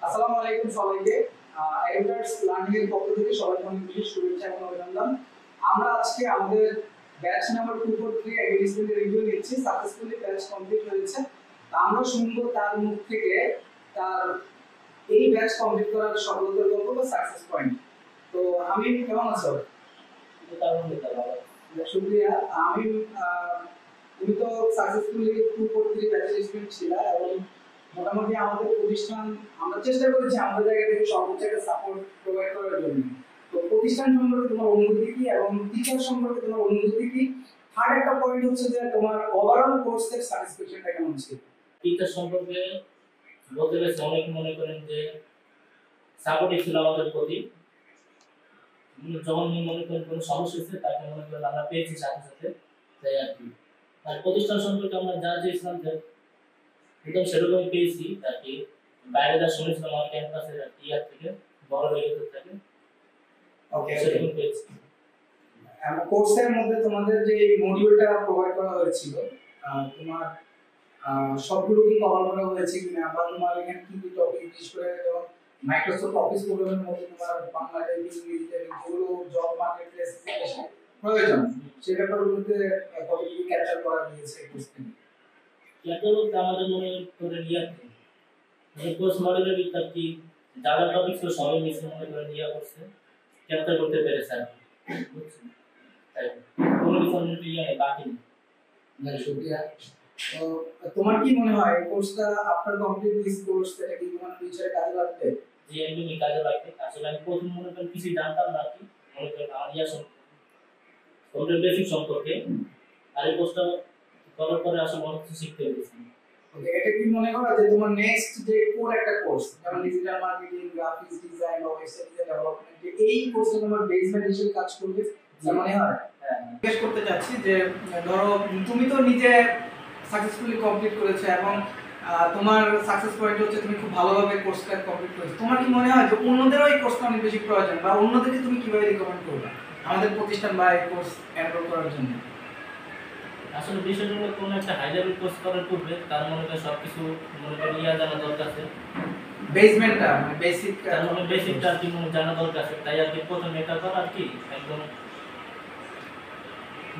আসসালামু আলাইকুম সবাইকে। এডুটার্স লার্নিং এর পক্ষ থেকে সবাইকে অনেক বেশি শুভেচ্ছা এবং অভিনন্দন। আমরা আজকে আমাদের ব্যাচ নাম্বার 243 এগ্রিমেন্ট রিভিউ নিচ্ছি। সাকসেসফুলি ব্যাচ কমপ্লিট হয়েছে। আমরা শুনবো তার মুখ থেকে তার এই ব্যাচ কমপ্লিট করার সফলতার গল্প বা সাকসেস পয়েন্ট। তো আমি কেমন আছো? শুক্রিয়া। আমি তুমি তো সাকসেসফুলি 243 ব্যাচের স্টুডেন্ট ছিলা এবং মোটামুটি আমাদের প্রতিষ্ঠান আমরা চেষ্টা করেছি আমাদের জায়গা থেকে সর্বোচ্চ একটা সাপোর্ট প্রোভাইড করার জন্য। তো প্রতিষ্ঠান সম্পর্কে তোমার অনুভূতি কি এবং টিচার সম্পর্কে তোমার অনুভূতি কি? থার্ড একটা পয়েন্ট হচ্ছে যে তোমার ওভারঅল কোর্সের স্যাটিসফ্যাকশনটা কেমন ছিল? টিচার সম্পর্কে বলতে গেলে অনেক মনে করেন যে সাপোর্টিভ ছিল আমাদের প্রতি। যখন মনে করেন কোনো সমস্যা হচ্ছে তাকে মনে করেন আমরা পেয়েছি সাথে সাথে, তাই আর কি। আর প্রতিষ্ঠান সম্পর্কে আমরা যা চেয়েছিলাম যে একদম সেরকমই পেয়েছি আর কি। বাইরে যা শুনেছিলাম আমার ক্যাম্পাসের আর কি ইয়ার থেকে বড় হয়ে যেতে থাকে, ওকে, সেরকম পেয়েছি। কোর্সের মধ্যে তোমাদের যে মডিউলটা প্রোভাইড করা হয়েছিল তোমার সবগুলো কি কভার করা হয়েছে কিনা, বা তোমার এখানে কি কি টপিক বিশেষ করে যেমন মাইক্রোসফট অফিস প্রোগ্রামের মধ্যে তোমার বাংলা টাইপিং ইংরেজিতে যেগুলো জব মার্কেট প্লেস প্রয়োজন সেই ব্যাপারগুলোতে কতটুকু ক্যাপচার করা হয়েছে কোর্স থেকে? ক্যাটালগ আমাদের মনে করেন ইয়াতে কোর্স মডেলের ভিতর কি যা যা টপিক ছিল সবই মিশে মনে করেন ইয়া করছে, ক্যাপচার করতে পেরেছে আর কি। বুঝছেন? তাই কোনো কিছু ইয়া বাকি নেই। শুক্রিয়া। তো তোমার কি মনে হয় কোর্সটা আফটার কমপ্লিট দিস কোর্স এটা কি তোমার ফিউচারে কাজে লাগবে? যে একদমই কাজে লাগবে। আসলে আমি প্রথম মনে করেন কিছু জানতাম না আর কি, মনে করেন আমার ইয়া কম্পিউটার বেসিক সম্পর্কে। আর এই কোর্সটা করার পরে আসলে অনেক কিছু শিখতে পেরেছি। ওকে, এটা কি মনে করো যে তোমার নেক্সট যে কোর একটা কোর্স যেমন ডিজিটাল মার্কেটিং, গ্রাফিক্স ডিজাইন বা ওয়েবসাইট ডেভেলপমেন্ট এই কোর্সে তোমার বেসমেন্ট হিসেবে কাজ করবে মনে হয়? হ্যাঁ, জিজ্ঞেস করতে চাচ্ছি যে ধরো তুমি তো নিজে সাকসেসফুলি কমপ্লিট করেছো এবং তোমার সাকসেস পয়েন্ট হচ্ছে তুমি খুব ভালোভাবে কোর্সটা কমপ্লিট করেছো। তোমার কি মনে হয় যে অন্যদেরও এই কোর্সটা অনেক বেশি প্রয়োজন, বা অন্যদেরকে তুমি কিভাবে রিকমেন্ড করবে আমাদের প্রতিষ্ঠান বা এই কোর্স এনরোল করার জন্য? আসলে বিষয়টা হলো কোনো একটা হাই লেভেল কোর্স করার পূর্বে তার মনে করেন সবকিছু মনে করেন ইয়া জানা দরকার আছে। বেসমেন্টটা মানে বেসিক তার মানে বেসিকটা আর কি মনে জানা দরকার আছে। তাই আর কি প্রথম এটা করা আর কি একদম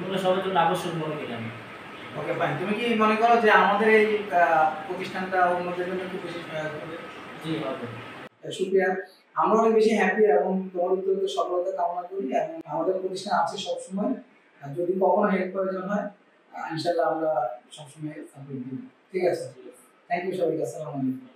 মনে সবার জন্য আবশ্যক মনে করি আমি। Okay fine. তুমি কি মনে করো যে আমাদের এই প্রতিষ্ঠানটা অন্যদের জন্য খুব বেশি সহায়ক হবে? জি হবে। শুক্রিয়া। আমরা অনেক বেশি হ্যাপি এবং তোমার উত্তরতে সফলতা কামনা করি এবং আমাদের প্রতিষ্ঠান আছে সবসময়। যদি কখনো হেল্প প্রয়োজন হয় ইনশাআল্লাহ আমরা সবসময় সাপোর্ট দিব। ঠিক আছে, থ্যাংক ইউ সবাইকে। আসসালামু আলাইকুম।